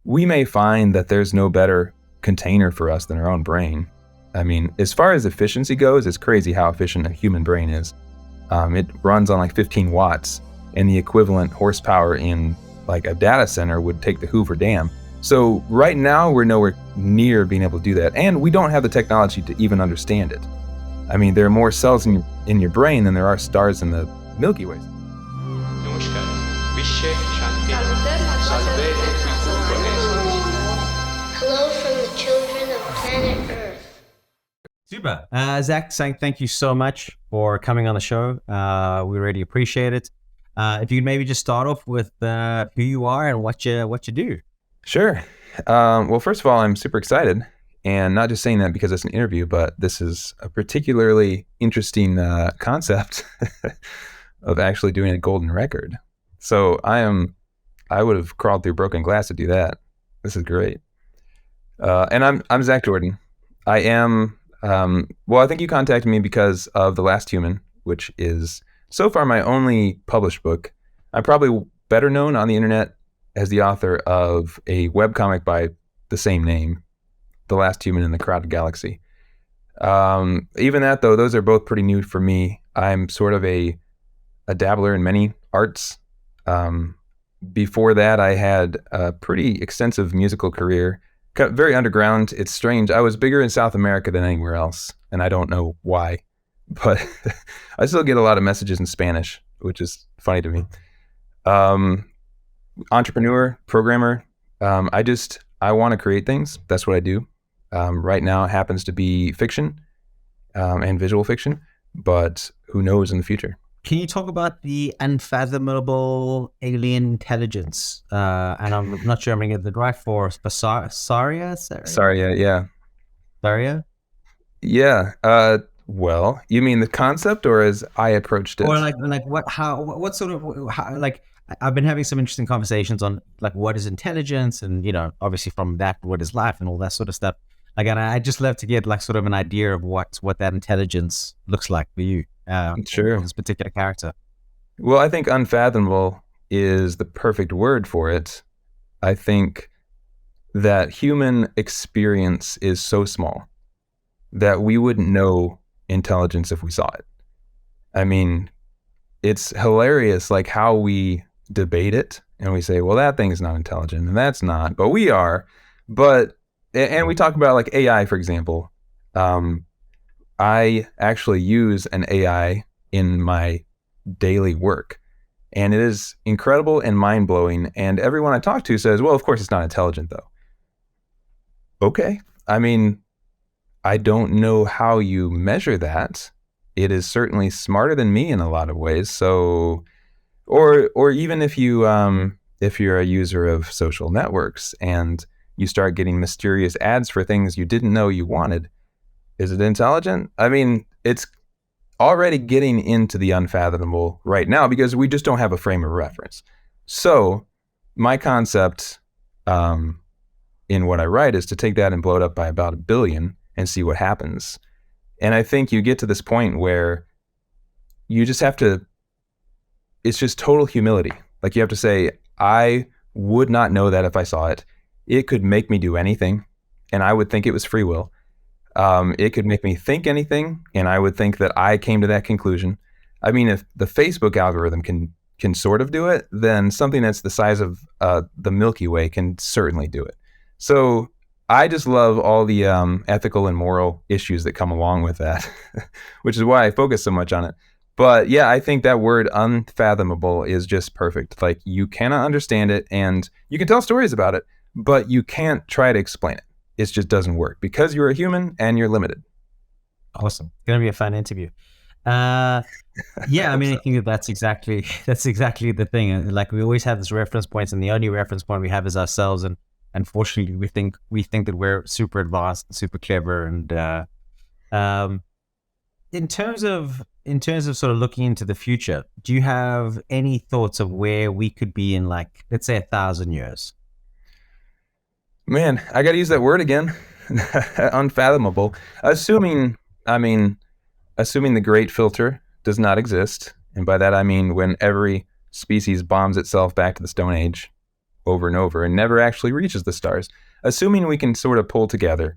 we may find that there's no better container for us than our own brain. I mean, as far as efficiency goes, it's crazy how efficient a human brain is. It runs on like 15 watts, and the equivalent horsepower in like a data center would take the Hoover Dam. So right now, we're nowhere near being able to do that, and we don't have the technology to even understand it. I mean, there are more cells in your brain than there are stars in the Milky Way. Hello from the children of planet Earth. Super. Zack, thank you so much for coming on the show. We really appreciate it. If you could maybe just start off with who you are and what you do. Sure. Well, first of all, I'm super excited, and not just saying that because it's an interview, but this is a particularly interesting concept of actually doing a golden record. So I would have crawled through broken glass to do that. This is great. And I'm Zack Jordan. I am, well, I think you contacted me because of The Last Human, which is so far my only published book. I'm probably better known on the internet as the author of a webcomic by the same name, The Last Human in the Crowded Galaxy. Even that, though, those are both pretty new for me. I'm sort of a dabbler in many arts. Before that, I had a pretty extensive musical career, very underground. It's strange. I was bigger in South America than anywhere else, and I don't know why, but I still get a lot of messages in Spanish, which is funny to me. Entrepreneur, programmer. I want to create things. That's what I do. Right now it happens to be fiction and visual fiction, but who knows in the future? Can you talk about the unfathomable alien intelligence? And I'm not sure I'm going to get it right for Searra? Searra, yeah. Searra? Yeah. Well, you mean the concept, or as I approached it? Or what sort of, like, I've been having some interesting conversations on like what is intelligence, and obviously from that, what is life and all that sort of stuff. Again, I just love to get like sort of an idea of what that intelligence looks like for you. Sure. This particular character. Well, I think unfathomable is the perfect word for it. I think that human experience is so small that we wouldn't know intelligence if we saw it. I mean, it's hilarious like how we debate it and we say, well, that thing is not intelligent and that's not, but we are. And we talk about like AI, for example. I actually use an AI in my daily work, and it is incredible and mind-blowing. And everyone I talk to says, well, of course it's not intelligent though. Okay. I mean, I don't know how you measure that. It is certainly smarter than me in a lot of ways. So, or even if you're a user of social networks and you start getting mysterious ads for things you didn't know you wanted, is it intelligent? I mean, it's already getting into the unfathomable right now because we just don't have a frame of reference. So my concept in what I write is to take that and blow it up by about 1 billion and see what happens. And I think you get to this point where you just have to, it's just total humility. Like you have to say, I would not know that if I saw it. It could make me do anything, and I would think it was free will. It could make me think anything, and I would think that I came to that conclusion. I mean, if the Facebook algorithm can sort of do it, then something that's the size of the Milky Way can certainly do it. So I just love all the ethical and moral issues that come along with that, which is why I focus so much on it. But yeah, I think that word unfathomable is just perfect. Like you cannot understand it, and you can tell stories about it, but you can't try to explain it. It just doesn't work because you're a human and you're limited. Awesome. It's going to be a fun interview. Yeah, I mean, I think that's exactly the thing. Like we always have this reference points, and the only reference point we have is ourselves. And unfortunately, we think that we're super advanced, and super clever. And in terms of sort of looking into the future, do you have any thoughts of where we could be in, like, let's say 1,000 years? Man, I got to use that word again. Unfathomable. Assuming the great filter does not exist. And by that, I mean when every species bombs itself back to the Stone Age, over and over and never actually reaches the stars. Assuming we can sort of pull together,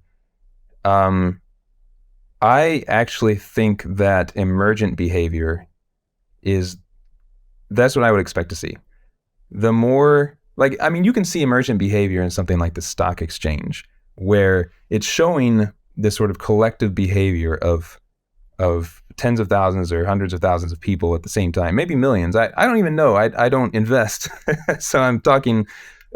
I actually think that emergent behavior that's what I would expect to see. The more, like, I mean, you can see emergent behavior in something like the stock exchange, where it's showing this sort of collective behavior of tens of thousands or hundreds of thousands of people at the same time, maybe millions. I don't even know. I don't invest. So I'm talking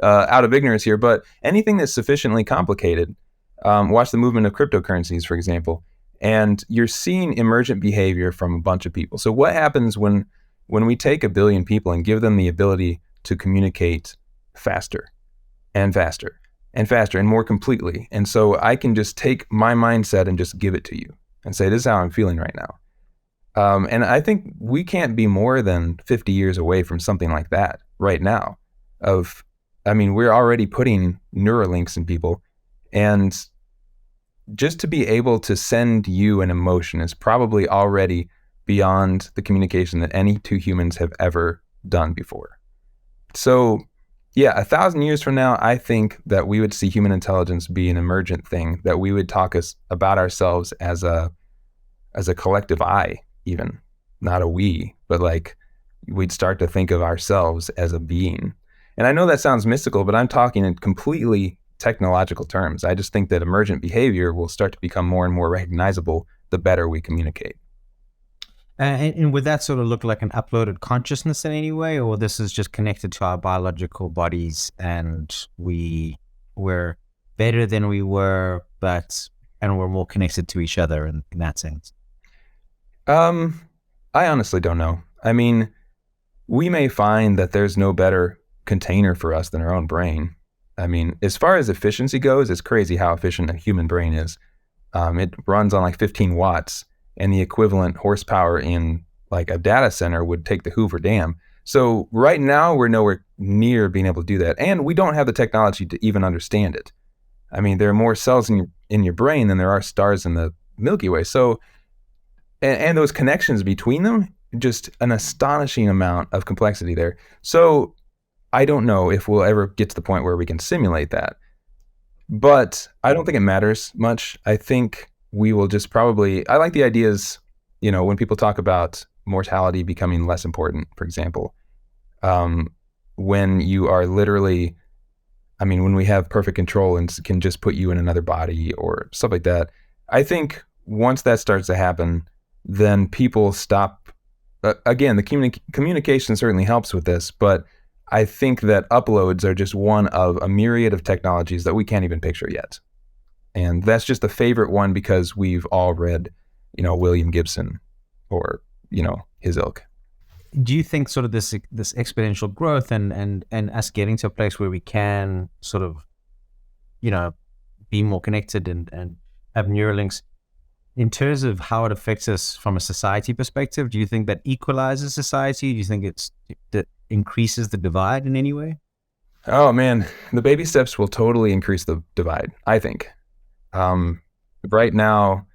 out of ignorance here, but anything that's sufficiently complicated, watch the movement of cryptocurrencies, for example, and you're seeing emergent behavior from a bunch of people. So what happens when we take 1 billion people and give them the ability to communicate faster and faster and faster and more completely? And so I can just take my mindset and just give it to you and say, this is how I'm feeling right now. And I think we can't be more than 50 years away from something like that right now. We're already putting Neuralinks in people, and just to be able to send you an emotion is probably already beyond the communication that any two humans have ever done before. So yeah, 1,000 years from now, I think that we would see human intelligence be an emergent thing, that we would talk about ourselves as a collective I, even not a we, but like we'd start to think of ourselves as a being. And I know that sounds mystical, but I'm talking in completely technological terms. I just think that emergent behavior will start to become more and more recognizable the better we communicate. And would that sort of look like an uploaded consciousness in any way, or this is just connected to our biological bodies and we're better than we were, and we're more connected to each other in that sense? I honestly don't know. I mean, we may find that there's no better container for us than our own brain. I mean, as far as efficiency goes, it's crazy how efficient a human brain is. It runs on like 15 watts, and the equivalent horsepower in like a data center would take the Hoover Dam. So right now we're nowhere near being able to do that. And we don't have the technology to even understand it. I mean, there are more cells in your brain than there are stars in the Milky Way. So, and those connections between them, just an astonishing amount of complexity there. So I don't know if we'll ever get to the point where we can simulate that, but I don't think it matters much. I think we will just probably, I like the ideas, when people talk about mortality becoming less important, for example, when you are literally, when we have perfect control and can just put you in another body or stuff like that. I think once that starts to happen, then people stop. Again, the communication certainly helps with this, but I think that uploads are just one of a myriad of technologies that we can't even picture yet. And that's just a favorite one because we've all read, William Gibson or, his ilk. Do you think sort of this exponential growth and us getting to a place where we can sort of, be more connected and have Neuralinks, in terms of how it affects us from a society perspective, do you think that equalizes society? Do you think that increases the divide in any way? Oh man, the baby steps will totally increase the divide, I think. Right now,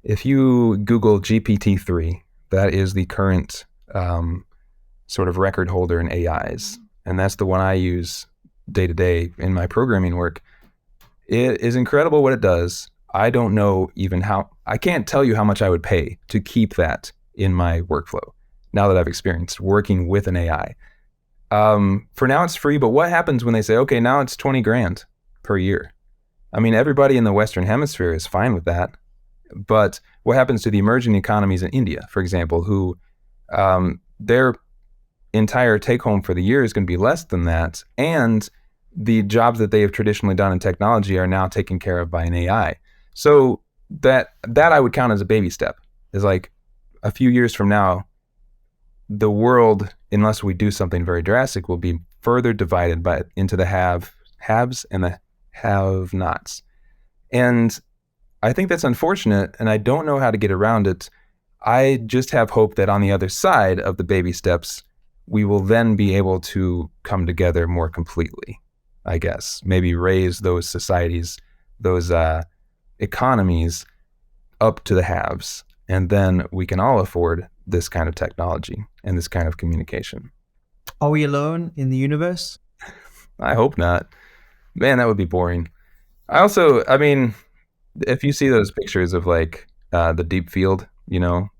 if you Google GPT-3, that is the current sort of record holder in AIs, and that's the one I use day to day in my programming work. It is incredible what it does. I don't know even I can't tell you how much I would pay to keep that in my workflow now that I've experienced working with an AI. For now it's free, but what happens when they say, okay, now it's 20 grand per year? Everybody in the Western Hemisphere is fine with that. But what happens to the emerging economies in India, for example, who their entire take home for the year is going to be less than that. And the jobs that they have traditionally done in technology are now taken care of by an AI. So that I would count as a baby step. Is like a few years from now, the world, unless we do something very drastic, will be further divided into the haves and the have-nots. And I think that's unfortunate, and I don't know how to get around it. I just have hope that on the other side of the baby steps, we will then be able to come together more completely, I guess. Maybe raise those societies, those economies up to the haves, and then we can all afford this kind of technology and this kind of communication. Are we alone in the universe? I hope not. Man, that would be boring. I mean, if you see those pictures of like the deep field,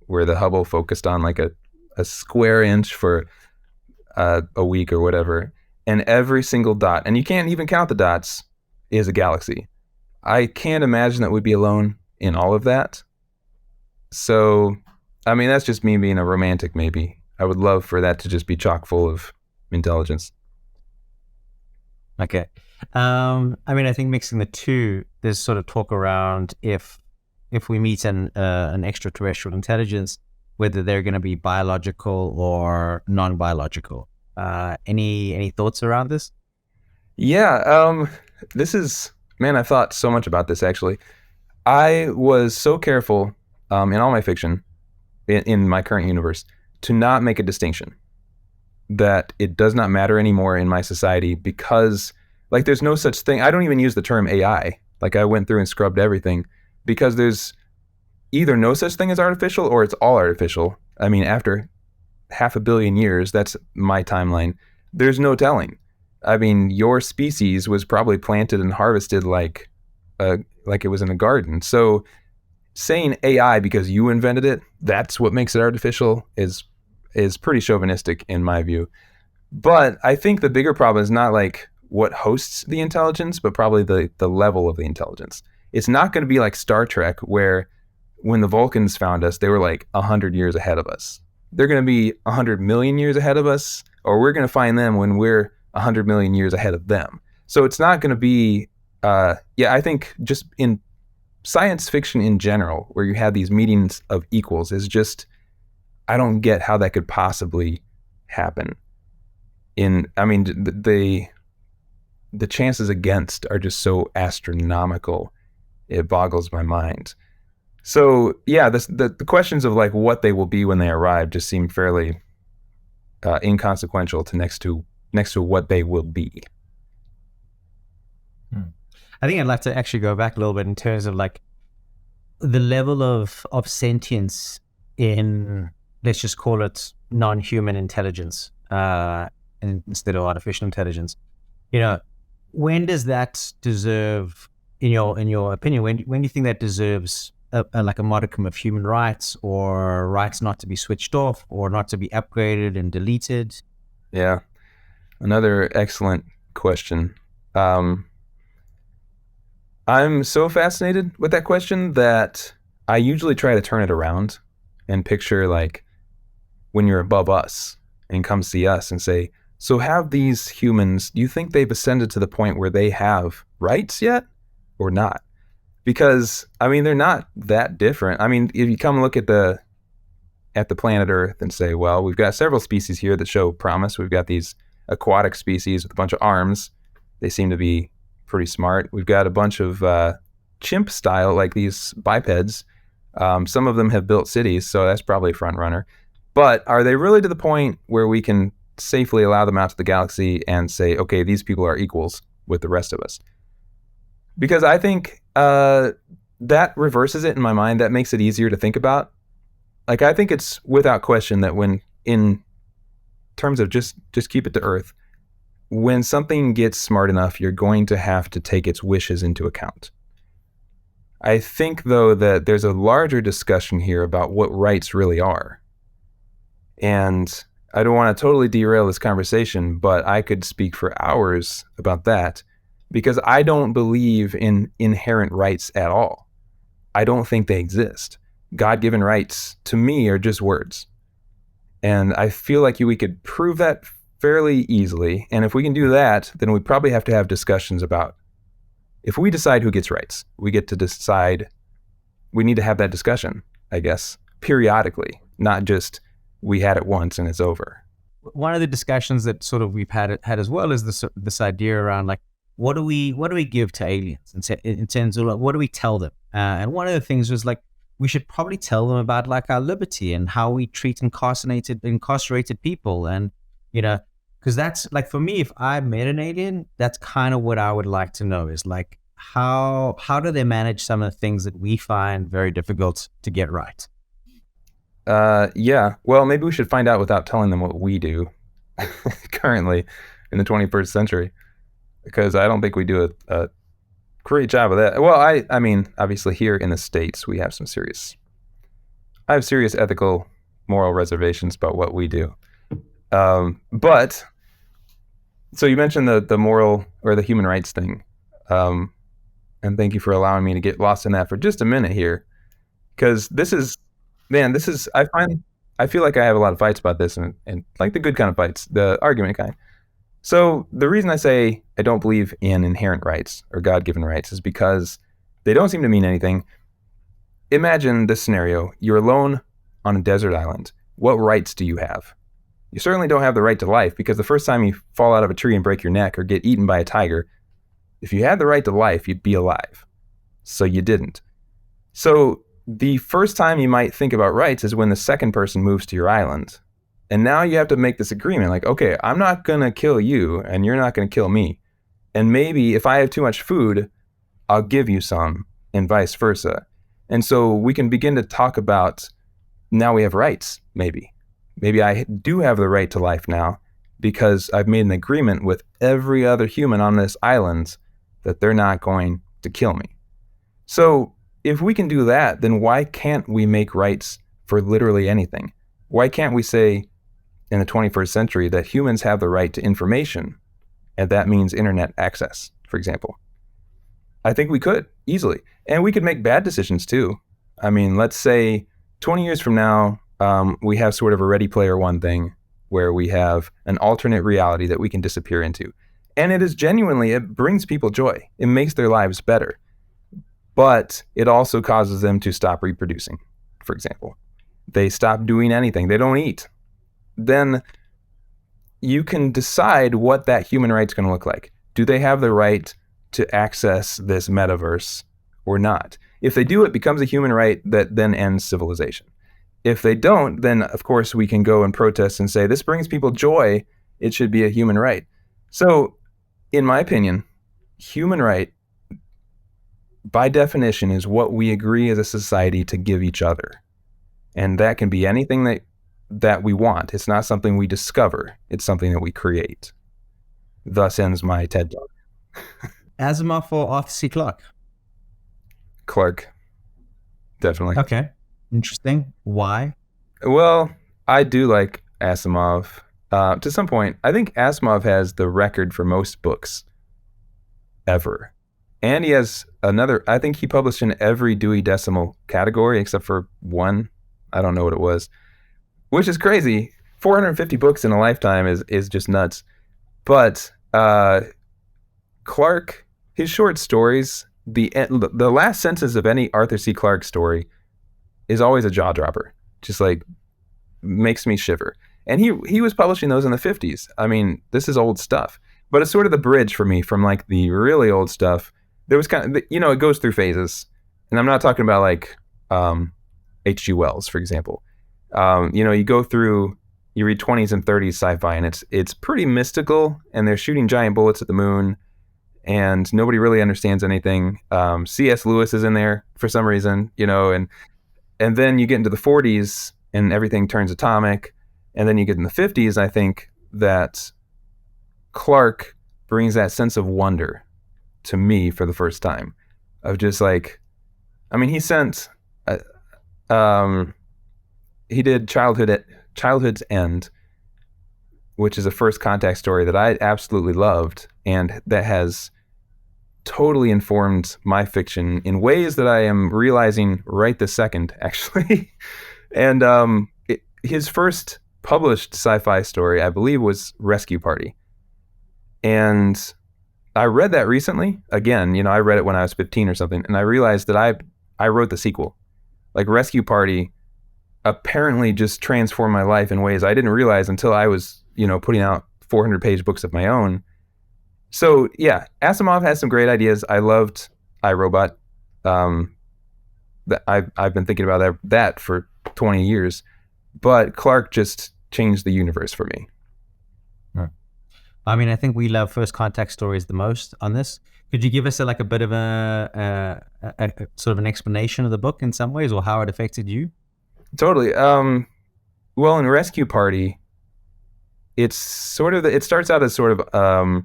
where the Hubble focused on like a square inch for a week or whatever, and every single dot, and you can't even count the dots, is a galaxy. I can't imagine that we'd be alone in all of that. So, I mean, that's just me being a romantic, maybe. I would love for that to just be chock full of intelligence. Okay. I mean, I think mixing the two, there's sort of talk around if we meet an extraterrestrial intelligence, whether they're going to be biological or non-biological. Any thoughts around this? Yeah, this is, man, I thought so much about this actually. I was so careful in all my fiction, in my current universe, to not make a distinction that it does not matter anymore in my society because, like, there's no such thing. I don't even use the term AI. Like, I went through and scrubbed everything because there's either no such thing as artificial or it's all artificial. I mean, after 500,000,000 years, that's my timeline, there's no telling. I mean, your species was probably planted and harvested like it was in a garden. So saying AI because you invented it, that's what makes it artificial, is pretty chauvinistic in my view. But I think the bigger problem is not like what hosts the intelligence, but probably the level of the intelligence. It's not going to be like Star Trek, where when the Vulcans found us, they were like 100 years ahead of us. They're going to be 100 million years ahead of us, or we're going to find them when we're 100 million years ahead of them. So it's not going to be, I think just in science fiction in general, where you have these meetings of equals, is just, I don't get how that could possibly happen. I mean, the chances against are just so astronomical. It boggles my mind. So yeah, the questions of like what they will be when they arrive just seem fairly inconsequential to next to what they will be. I think I'd like to actually go back a little bit in terms of like the level of sentience in, let's just call it non-human intelligence, instead of artificial intelligence. When does that deserve, in your opinion, when do you think that deserves like a modicum of human rights, or rights not to be switched off or not to be upgraded and deleted? Yeah, another excellent question. I'm so fascinated with that question that I usually try to turn it around and picture like when you're above us and come see us and say, so have these humans, do you think they've ascended to the point where they have rights yet or not? Because, I mean, they're not that different. I mean, if you come look at the planet Earth and say, well, we've got several species here that show promise. We've got these aquatic species with a bunch of arms. They seem to be pretty smart. We've got a bunch of chimp style, like these bipeds. Some of them have built cities, so that's probably a front runner. But are they really to the point where we can safely allow them out to the galaxy and say, okay, these people are equals with the rest of us? Because I think that reverses it in my mind. That makes it easier to think about. Like, I think it's without question that when, in terms of just keep it to Earth, when something gets smart enough, you're going to have to take its wishes into account. I think, though, that there's a larger discussion here about what rights really are. And I don't want to totally derail this conversation, but I could speak for hours about that, because I don't believe in inherent rights at all. I don't think they exist. God-given rights, to me, are just words. And I feel like we could prove that fairly easily. And if we can do that, then we probably have to have discussions about, if we decide who gets rights, we get to decide, we need to have that discussion, I guess, periodically, not just we had it once and it's over. One of the discussions that sort of we've had as well is this idea around like, what do we give to aliens in terms of like, what do we tell them? And one of the things was like, we should probably tell them about like our liberty and how we treat incarcerated people. And, because that's like, for me, if I met an alien, that's kind of what I would like to know, is like, how do they manage some of the things that we find very difficult to get right? Yeah. Well, maybe we should find out without telling them what we do currently in the 21st century. because I don't think we do a great job of that. Well, I mean, obviously here in the States, we have I have serious ethical, moral reservations about what we do. But so you mentioned the moral or the human rights thing. And thank you for allowing me to get lost in that for just a minute here. Because I feel like I have a lot of fights about this and like the good kind of fights, the argument kind. So the reason I say I don't believe in inherent rights or God-given rights is because they don't seem to mean anything. Imagine this scenario. You're alone on a desert island. What rights do you have? You certainly don't have the right to life, because the first time you fall out of a tree and break your neck or get eaten by a tiger, if you had the right to life, you'd be alive. So you didn't. So the first time you might think about rights is when the second person moves to your island. And now you have to make this agreement like, okay, I'm not going to kill you and you're not going to kill me. And maybe if I have too much food, I'll give you some, and vice versa. And so we can begin to talk about, now we have rights, maybe. Maybe I do have the right to life now because I've made an agreement with every other human on this island that they're not going to kill me. So if we can do that, then why can't we make rights for literally anything? Why can't we say in the 21st century that humans have the right to information, and that means internet access, for example? I think we could easily. And we could make bad decisions too. I mean, let's say 20 years from now, we have sort of a Ready Player One thing where we have an alternate reality that we can disappear into. And it brings people joy. It makes their lives better. But it also causes them to stop reproducing, for example. They stop doing anything. They don't eat. Then you can decide what that human right's going to look like. Do they have the right to access this metaverse or not? If they do, it becomes a human right that then ends civilization. If they don't, then of course we can go and protest and say, this brings people joy, it should be a human right. So, in my opinion, human right, by definition, is what we agree as a society to give each other. And that can be anything that we want. It's not something we discover. It's something that we create. Thus ends my TED Talk. Asimov or Arthur C. Clarke? Clarke, definitely. Okay, interesting. Why? Well, I do like Asimov. To some point, I think Asimov has the record for most books ever. And he has I think he published in every Dewey Decimal category except for one. I don't know what it was, which is crazy. 450 books in a lifetime is just nuts. But Clarke, his short stories, the last sentence of any Arthur C. Clarke story is always a jaw dropper. Just like makes me shiver. And he was publishing those in the 50s. I mean, this is old stuff. But it's sort of the bridge for me from like the really old stuff. There was kind of, it goes through phases. And I'm not talking about like H.G. Wells, for example. You go through, you read 20s and 30s sci-fi, and it's pretty mystical, and they're shooting giant bullets at the moon, and nobody really understands anything. C.S. Lewis is in there for some reason, and then you get into the 40s, and everything turns atomic. And then you get in the 50s, I think that Clarke brings that sense of wonder to me for the first time, of just like, I mean, he did Childhood's End, which is a first contact story that I absolutely loved, and that has totally informed my fiction in ways that I am realizing right this second, actually. And his first published sci-fi story, I believe, was Rescue Party. And I read that recently. Again, I read it when I was 15 or something, and I realized that I wrote the sequel. Like, Rescue Party apparently just transformed my life in ways I didn't realize until I was, putting out 400-page books of my own. So, yeah, Asimov has some great ideas. I loved iRobot. I've been thinking about that for 20 years. But Clarke just changed the universe for me. I mean, I think we love first contact stories the most on this. Could you give us a bit of a sort of an explanation of the book in some ways, or how it affected you? Totally. Well, in Rescue Party, it starts out as sort of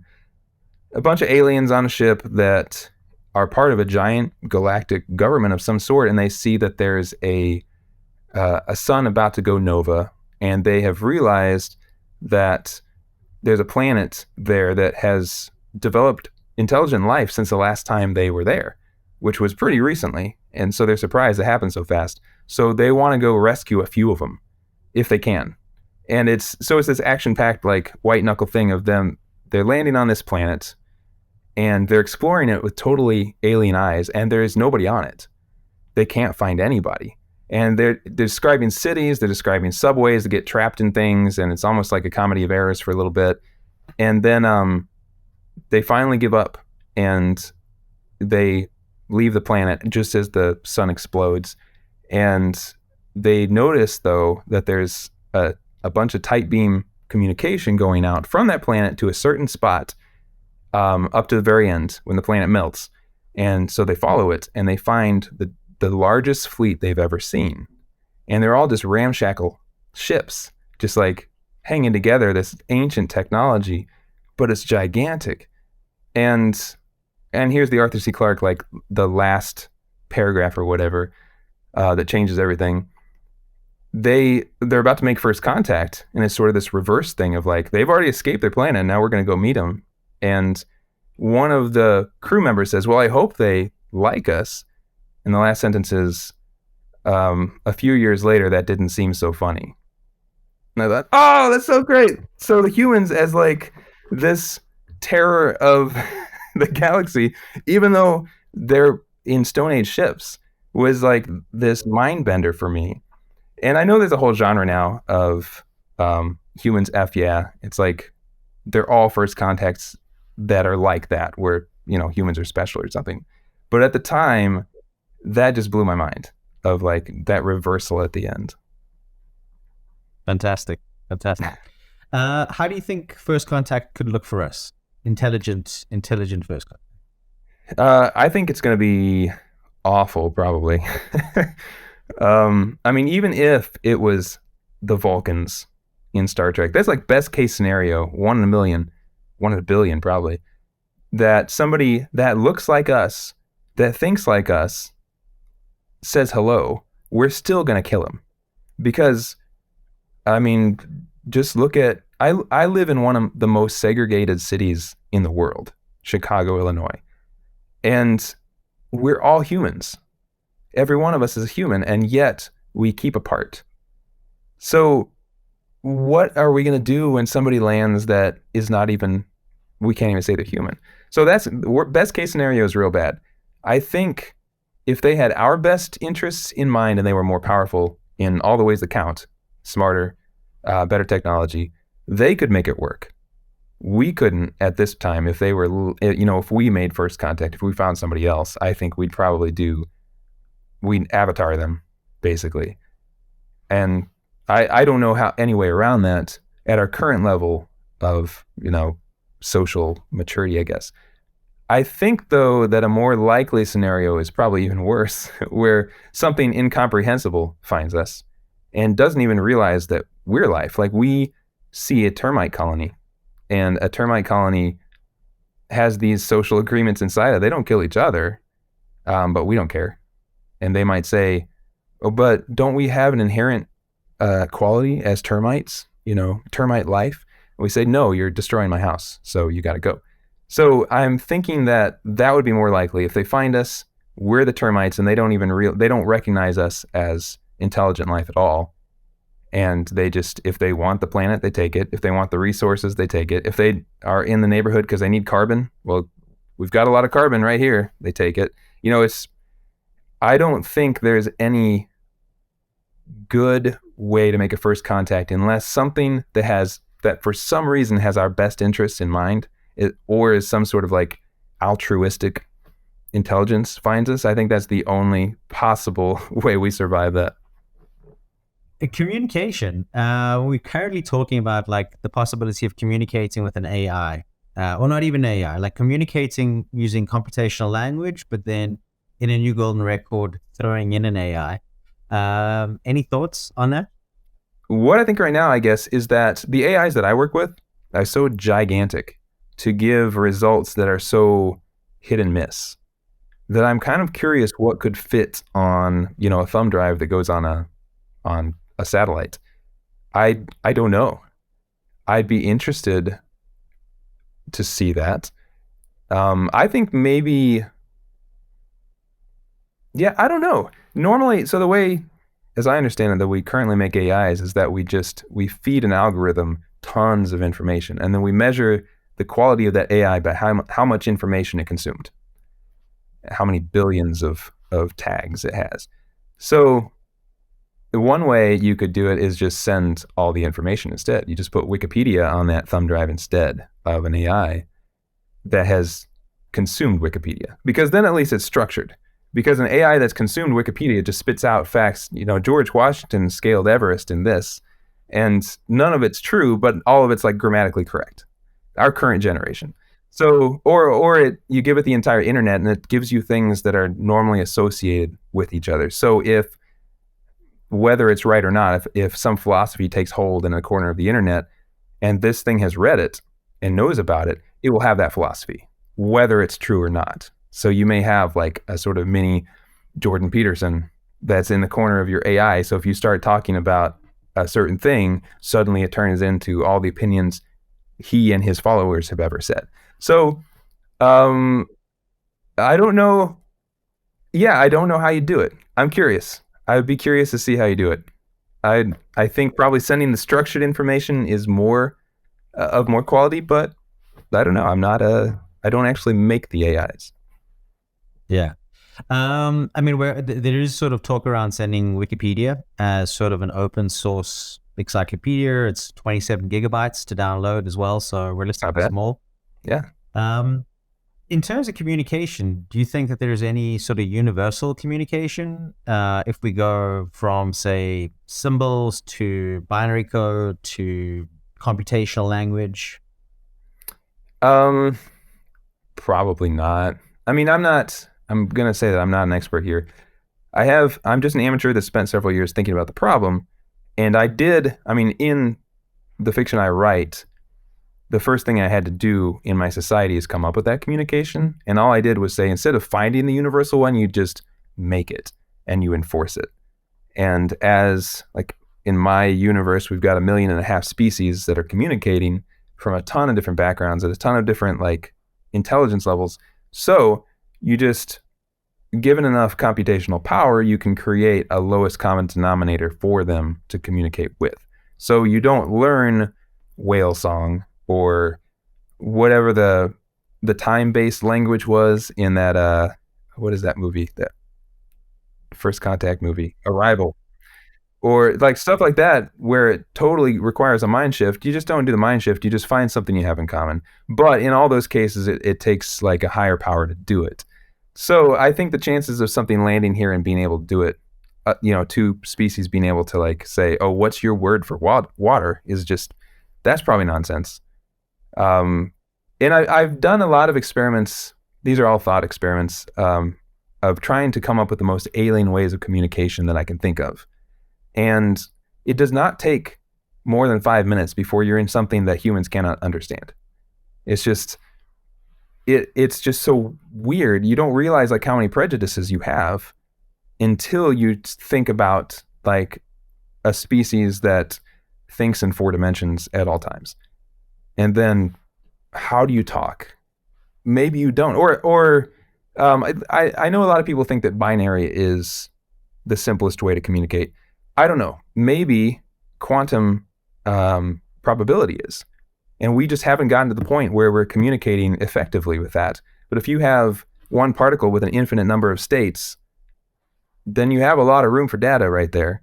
a bunch of aliens on a ship that are part of a giant galactic government of some sort, and they see that there's a sun about to go nova, and they have realized that there's a planet there that has developed intelligent life since the last time they were there, which was pretty recently. And so they're surprised it happened so fast. So they want to go rescue a few of them if they can. And it's this action-packed, like, white knuckle thing of them. They're landing on this planet and they're exploring it with totally alien eyes, and there is nobody on it. They can't find anybody. And they're describing cities, they're describing subways that get trapped in things, and it's almost like a comedy of errors for a little bit. And then they finally give up, and they leave the planet just as the sun explodes. And they notice, though, that there's a bunch of tight beam communication going out from that planet to a certain spot up to the very end when the planet melts. And so they follow it, and they find the largest fleet they've ever seen. And they're all just ramshackle ships, just like hanging together, this ancient technology, but it's gigantic. And here's the Arthur C. Clarke, like the last paragraph or whatever, that changes everything. They're about to make first contact, and it's sort of this reverse thing of like, they've already escaped their planet, and now we're going to go meet them. And one of the crew members says, well, I hope they like us. And the last sentence is, a few years later, that didn't seem so funny. And I thought, oh, that's so great. So the humans as like this terror of the galaxy, even though they're in Stone Age ships, was like this mind bender for me. And I know there's a whole genre now of humans F yeah. It's like they're all first contacts that are like that, where, humans are special or something. But at the time, that just blew my mind, of like that reversal at the end. Fantastic. How do you think first contact could look for us? Intelligent first contact. I think it's going to be awful, probably. I mean, even if it was the Vulcans in Star Trek, that's like best case scenario, 1 in a million, 1 in a billion probably, that somebody that looks like us, that thinks like us, says hello, we're still going to kill him. Because, I mean, just look at, I live in one of the most segregated cities in the world, Chicago, Illinois. And we're all humans. Every one of us is a human, and yet we keep apart. So what are we going to do when somebody lands that is not even, we can't even say they're human? So that's, best case scenario is real bad. I think if they had our best interests in mind and they were more powerful in all the ways that count, smarter, better technology, they could make it work. We couldn't at this time. If they were, if we made first contact, if we found somebody else, I think we'd avatar them, basically. And I don't know how any way around that at our current level of, social maturity, I guess. I think, though, that a more likely scenario is probably even worse, where something incomprehensible finds us and doesn't even realize that we're life. Like, we see a termite colony, and a termite colony has these social agreements inside it. They don't kill each other, but we don't care. And they might say, oh, but don't we have an inherent quality as termites, termite life? And we say, no, you're destroying my house, so you got to go. So I'm thinking that would be more likely. If they find us, we're the termites, and they don't recognize us as intelligent life at all. And they just, if they want the planet, they take it. If they want the resources, they take it. If they are in the neighborhood because they need carbon, well, we've got a lot of carbon right here. They take it. I don't think there's any good way to make a first contact unless something that for some reason has our best interests in mind, or is some sort of like altruistic intelligence finds us. I think that's the only possible way we survive that. Communication. We're currently talking about like the possibility of communicating with an AI, or not even AI, like communicating using computational language, but then in a new golden record, throwing in an AI. Any thoughts on that? What I think right now, I guess, is that the AIs that I work with are so gigantic to give results that are so hit and miss that I'm kind of curious what could fit on, a thumb drive that goes on a satellite. I don't know. I'd be interested to see that. I think maybe, yeah, I don't know. Normally, so the way, as I understand it, that we currently make AIs is that we feed an algorithm tons of information, and then we measure the quality of that AI by how much information it consumed, how many billions of tags it has. So the one way you could do it is just send all the information instead. You just put Wikipedia on that thumb drive instead of an AI that has consumed Wikipedia, because then at least it's structured. Because an AI that's consumed Wikipedia just spits out facts. George Washington scaled Everest in this, and none of it's true, but all of it's like grammatically correct. Our current generation. So, you give it the entire internet, and it gives you things that are normally associated with each other. So whether it's right or not, if some philosophy takes hold in a corner of the internet, and this thing has read it and knows about it, it will have that philosophy, whether it's true or not. So you may have like a sort of mini Jordan Peterson that's in the corner of your AI. So if you start talking about a certain thing, suddenly it turns into all the opinions he and his followers have ever said. So I don't know. Yeah, I don't know how you do it. I'm curious. I would be curious to see how you do it. I think probably sending the structured information is more of more quality, but I don't know. I don't actually make the AIs. Yeah. I mean, there is sort of talk around sending Wikipedia as sort of an open source encyclopedia. It's 27 gigabytes to download as well, so relatively small. Yeah. In terms of communication, do you think that there's any sort of universal communication? If we go from, say, symbols to binary code to computational language? Probably not. I mean, I'm going to say that I'm not an expert here. I'm just an amateur that spent several years thinking about the problem. And in the fiction I write, the first thing I had to do in my society is come up with that communication. And all I did was say, instead of finding the universal one, you just make it and you enforce it. And as like in my universe, we've got 1.5 million species that are communicating from a ton of different backgrounds at a ton of different like intelligence levels. So you just, given enough computational power, you can create a lowest common denominator for them to communicate with. So you don't learn whale song or whatever the time-based language was in that, what is that movie? That First Contact movie, Arrival. Or like stuff like that where it totally requires a mind shift. You just don't do the mind shift. You just find something you have in common. But in all those cases, it takes like a higher power to do it. So I think the chances of something landing here and being able to do it, two species being able to like say, oh, what's your word for water is just, that's probably nonsense. And I've done a lot of experiments. These are all thought experiments of trying to come up with the most alien ways of communication that I can think of. And it does not take more than 5 minutes before you're in something that humans cannot understand. It's just so weird. You don't realize like how many prejudices you have until you think about like a species that thinks in 4 dimensions at all times. And then how do you talk? Maybe you don't. I know a lot of people think that binary is the simplest way to communicate. I don't know. Maybe quantum probability is. And we just haven't gotten to the point where we're communicating effectively with that. But if you have one particle with an infinite number of states, then you have a lot of room for data right there.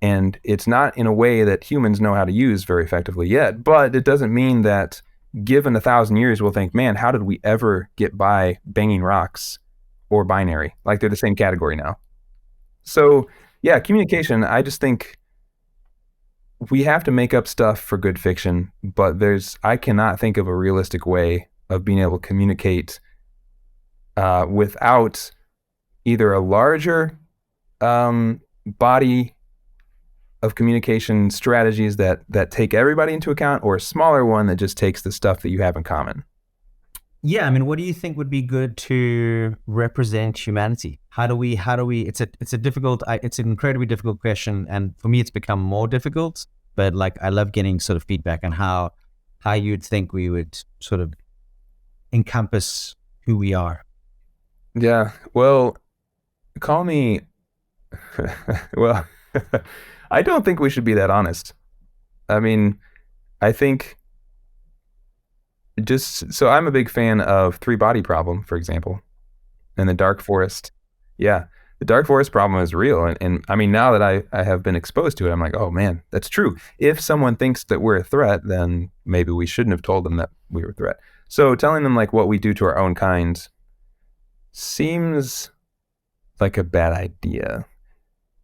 And it's not in a way that humans know how to use very effectively yet. But it doesn't mean that given 1,000 years, we'll think, man, how did we ever get by banging rocks or binary? Like they're the same category now. So yeah, communication, I just think we have to make up stuff for good fiction, but I cannot think of a realistic way of being able to communicate without either a larger body of communication strategies that take everybody into account, or a smaller one that just takes the stuff that you have in common. Yeah, I mean, what do you think would be good to represent humanity? How do we it's a difficult it's an incredibly difficult question, and for me it's become more difficult, but like I love getting sort of feedback on how you'd think we would sort of encompass who we are. Yeah. Well, call me. Well, I don't think we should be that honest. I mean, I think just so I'm a big fan of Three Body Problem, for example, and the Dark Forest. Yeah, the Dark Forest problem is real, and I mean now that I have been exposed to it, I'm like, oh man, that's true. If someone thinks that we're a threat, then maybe we shouldn't have told them that we were a threat. So telling them like what we do to our own kind seems like a bad idea.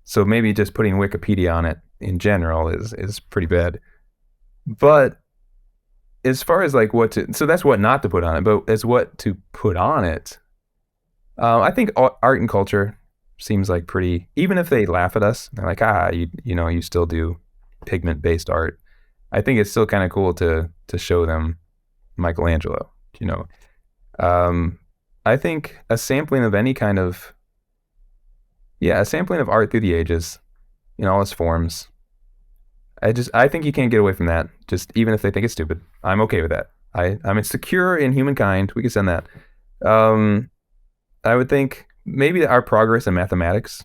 So maybe just putting Wikipedia on it in general is pretty bad. But as far as like what to, so that's what not to put on it. But as what to put on it, I think art and culture seems like pretty. Even if they laugh at us, they're like, you know, you still do pigment based art. I think it's still kind of cool to show them Michelangelo. You know, um, I think a sampling of any kind of a sampling of art through the ages, in all its forms. I think you can't get away from that. Just even if they think it's stupid, I'm okay with that. I'm secure in humankind. We can send that. Um, I would think maybe our progress in mathematics,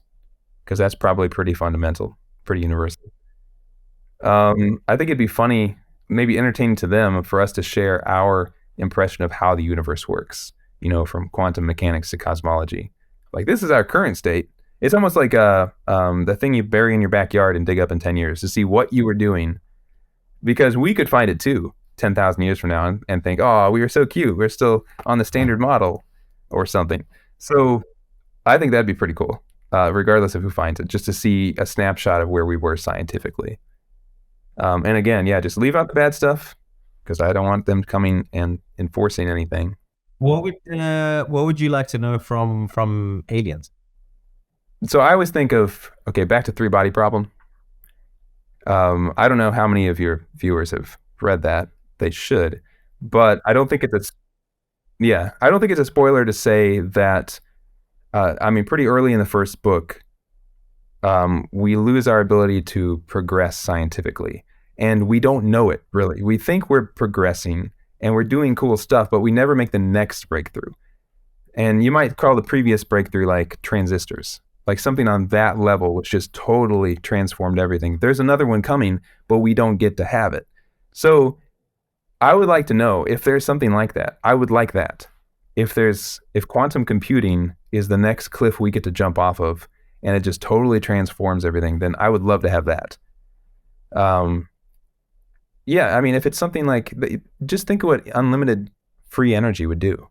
because that's probably pretty fundamental, pretty universal. I think it'd be funny, maybe entertaining to them for us to share our impression of how the universe works, you know, from quantum mechanics to cosmology. Like, this is our current state. It's almost like the thing you bury in your backyard and dig up in 10 years to see what you were doing, because we could find it too 10,000 years from now and think, oh, we were so cute. We're still on the standard model or something. So I think that'd be pretty cool, regardless of who finds it, just to see a snapshot of where we were scientifically. And again, yeah, just leave out the bad stuff because I don't want them coming and enforcing anything. What would you like to know from aliens? So I always think of, okay, back to Three Body Problem. I don't know how many of your viewers have read that. They should, but I don't think it's a, yeah, I don't think it's a spoiler to say that. I mean, pretty early in the first book, we lose our ability to progress scientifically, and we don't know it really. We think we're progressing and we're doing cool stuff, but we never make the next breakthrough. And you might call the previous breakthrough like transistors, like something on that level, which just totally transformed everything. There's another one coming, but we don't get to have it. So I would like to know if there's something like that. I would like that. If quantum computing is the next cliff we get to jump off of and it just totally transforms everything, then I would love to have that. Um, yeah, I mean, if it's something like, just think of what unlimited free energy would do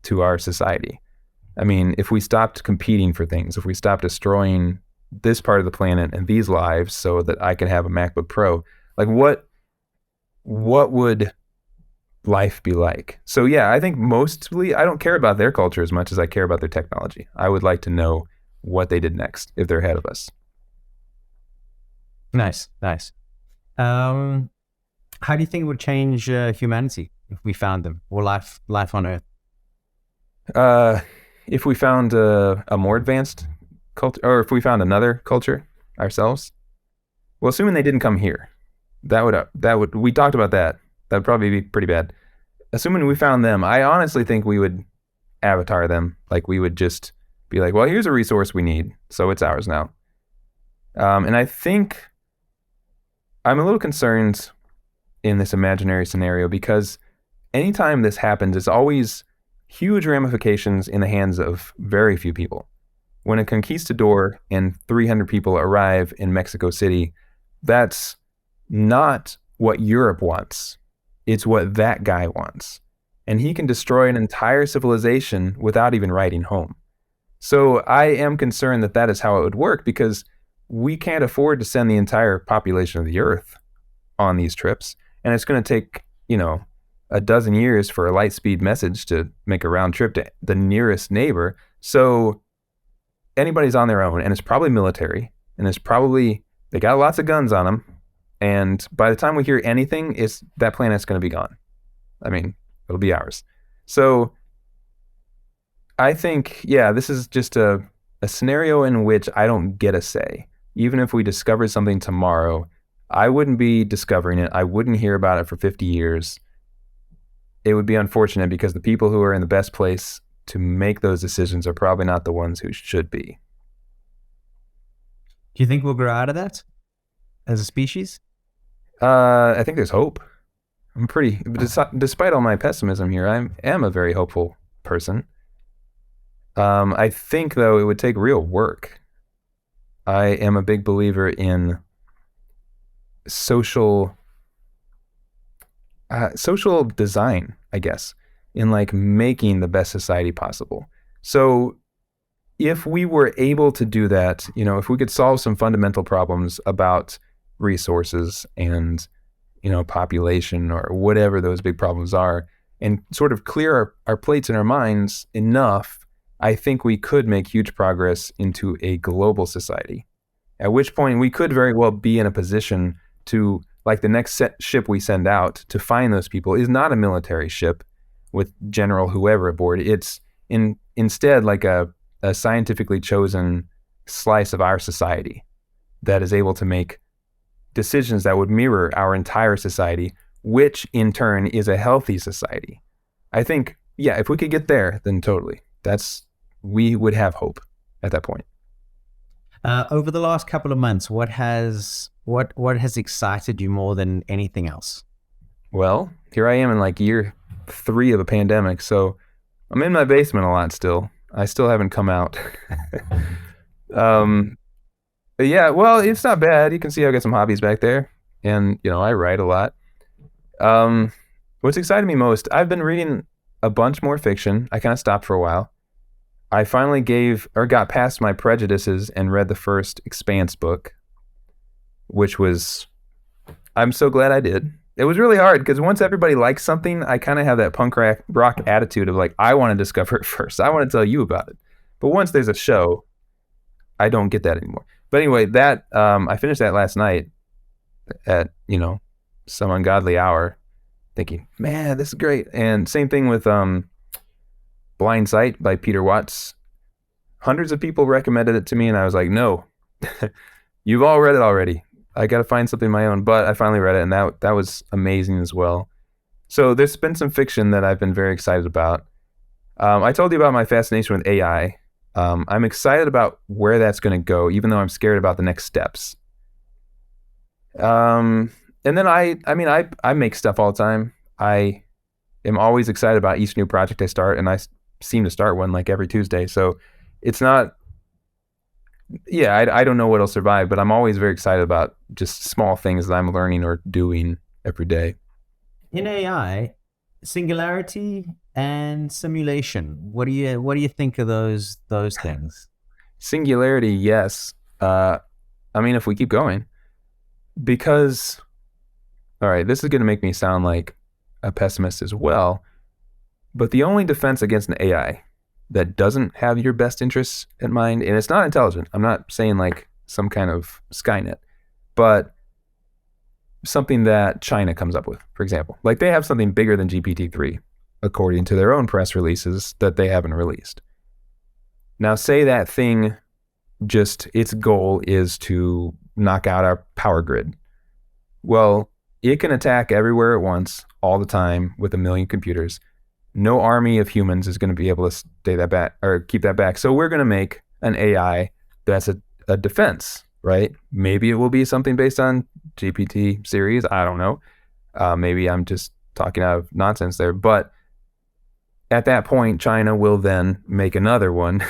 to our society. I mean, if we stopped competing for things, if we stopped destroying this part of the planet and these lives so that I could have a MacBook Pro, like what would life be like? So yeah, I think mostly I don't care about their culture as much as I care about their technology. I would like to know what they did next if they're ahead of us. Nice, nice. Um, how do you think it would change humanity if we found them, or life on Earth? Uh, if we found a more advanced culture, or if we found another culture ourselves, well, assuming they didn't come here, that would we talked about that. That would probably be pretty bad. Assuming we found them, I honestly think we would avatar them. Like, we would just be like, well, here's a resource we need, so it's ours now. And I think I'm a little concerned in this imaginary scenario because anytime this happens, it's always huge ramifications in the hands of very few people. When a conquistador and 300 people arrive in Mexico City, that's not what Europe wants. It's what that guy wants. And he can destroy an entire civilization without even writing home. So I am concerned that that is how it would work because we can't afford to send the entire population of the Earth on these trips. And it's going to take, you know, a dozen years for a light speed message to make a round trip to the nearest neighbor. So anybody's on their own, and it's probably military, and it's probably, they got lots of guns on them. And by the time we hear anything, that planet's going to be gone. I mean, it'll be ours. So I think, yeah, this is just a scenario in which I don't get a say. Even if we discovered something tomorrow, I wouldn't be discovering it. I wouldn't hear about it for 50 years. It would be unfortunate because the people who are in the best place to make those decisions are probably not the ones who should be. Do you think we'll grow out of that as a species? I think there's hope. I'm pretty, despite all my pessimism here, I am a very hopeful person. I think, though, it would take real work. I am a big believer in social social design, I guess, in like making the best society possible. So if we were able to do that, if we could solve some fundamental problems about resources and, population or whatever those big problems are, and sort of clear our plates in our minds enough, I think we could make huge progress into a global society. At which point we could very well be in a position to, like, the next ship we send out to find those people is not a military ship with General whoever aboard. It's instead like a scientifically chosen slice of our society that is able to make decisions that would mirror our entire society, which in turn is a healthy society. I think, yeah, if we could get there, then totally. We would have hope at that point. Over the last couple of months, what has excited you more than anything else? Well, here I am in like year 3 of a pandemic, so I'm in my basement a lot still. I still haven't come out. But yeah, well, it's not bad. You can see I've got some hobbies back there, and I write a lot. What's excited me most, I've been reading a bunch more fiction. I kind of stopped for a while. I finally got past my prejudices and read the first Expanse book, which I'm so glad I did. It was really hard because once everybody likes something, I kind of have that punk rock attitude of like, I want to discover it first. I want to tell you about it. But once there's a show, I don't get that anymore. But anyway, I finished that last night at, some ungodly hour, thinking, man, this is great. And same thing with Blind Sight by Peter Watts. Hundreds of people recommended it to me, and I was like, no, you've all read it already. I got to find something of my own. But I finally read it, and that was amazing as well. So there's been some fiction that I've been very excited about. I told you about my fascination with AI. I'm excited about where that's going to go, even though I'm scared about the next steps. And then I make stuff all the time. I am always excited about each new project I start, and I seem to start one like every Tuesday. So it's not, yeah, I don't know what'll survive, but I'm always very excited about just small things that I'm learning or doing every day. In AI, singularity and simulation. What do you think of those things? Singularity, yes. If we keep going, because, all right, this is going to make me sound like a pessimist as well, but the only defense against an AI that doesn't have your best interests in mind, and it's not intelligent, I'm not saying like some kind of Skynet, but something that China comes up with, for example. Like they have something bigger than GPT-3, according to their own press releases that they haven't released. Now, say that thing, just its goal is to knock out our power grid. Well, it can attack everywhere at once, all the time, with 1 million computers. No army of humans is going to be able to stay that back or keep that back. So we're going to make an AI that's a defense, right? Maybe it will be something based on GPT series. I don't know. Maybe I'm just talking out of nonsense there. But at that point, China will then make another one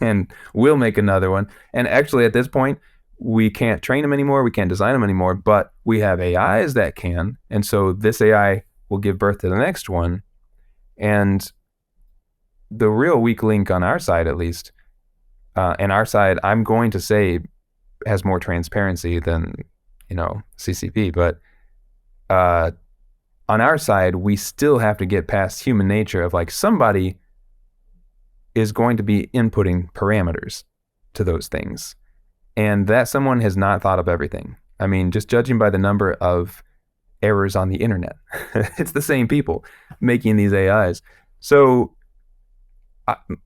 and we'll make another one. And actually, at this point, we can't train them anymore. We can't design them anymore, but we have AIs that can. And so this AI will give birth to the next one. And the real weak link on our side, at least, and our side, I'm going to say, has more transparency than, CCP. But on our side, we still have to get past human nature of like somebody is going to be inputting parameters to those things. And that someone has not thought of everything. I mean, just judging by the number of errors on the internet, it's the same people making these AIs. So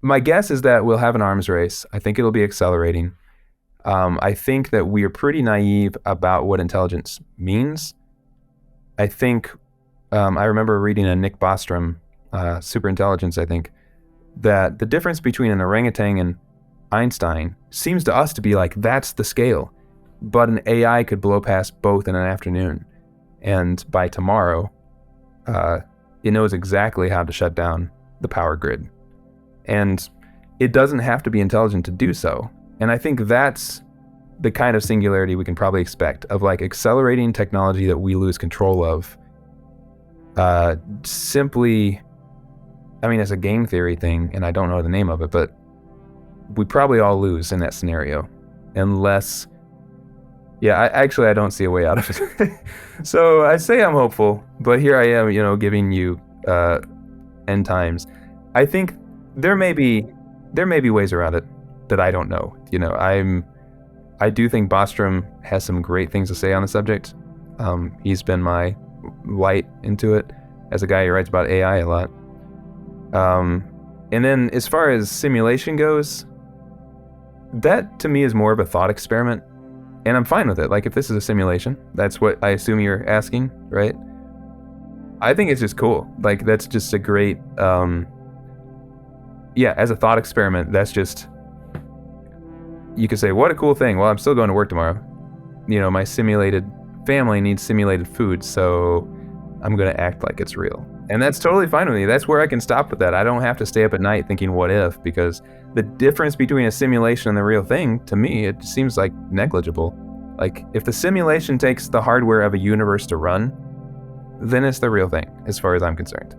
my guess is that we'll have an arms race. I think it'll be accelerating. I think that we are pretty naive about what intelligence means. I think I remember reading a Nick Bostrom, Superintelligence, I think, that the difference between an orangutan and Einstein seems to us to be like, that's the scale. But an AI could blow past both in an afternoon. And by tomorrow, it knows exactly how to shut down the power grid. And it doesn't have to be intelligent to do so. And I think that's the kind of singularity we can probably expect, of like accelerating technology that we lose control of. Simply, I mean, it's a game theory thing, and I don't know the name of it, but we probably all lose in that scenario. Unless, I don't see a way out of it. So I say I'm hopeful, but here I am, giving you end times. I think there may be ways around it that I don't know. I do think Bostrom has some great things to say on the subject. He's been my light into it as a guy who writes about AI a lot. And then as far as simulation goes, that to me is more of a thought experiment, and I'm fine with it. Like, if this is a simulation, that's what I assume you're asking, right? I think it's just cool. Like, that's just a great, as a thought experiment, that's just, you could say, what a cool thing. Well, I'm still going to work tomorrow. My simulated family needs simulated food, so I'm going to act like it's real. And that's totally fine with me. That's where I can stop with that. I don't have to stay up at night thinking, what if? Because the difference between a simulation and the real thing, to me, it seems like negligible. Like, if the simulation takes the hardware of a universe to run, then it's the real thing, as far as I'm concerned.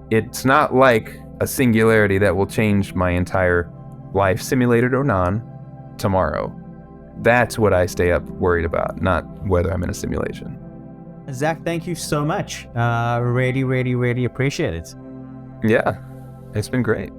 It's not like a singularity that will change my entire life, simulated or non, tomorrow. That's what I stay up worried about, not whether I'm in a simulation. Zach, thank you so much. Really, really, really appreciate it. Yeah, it's been great.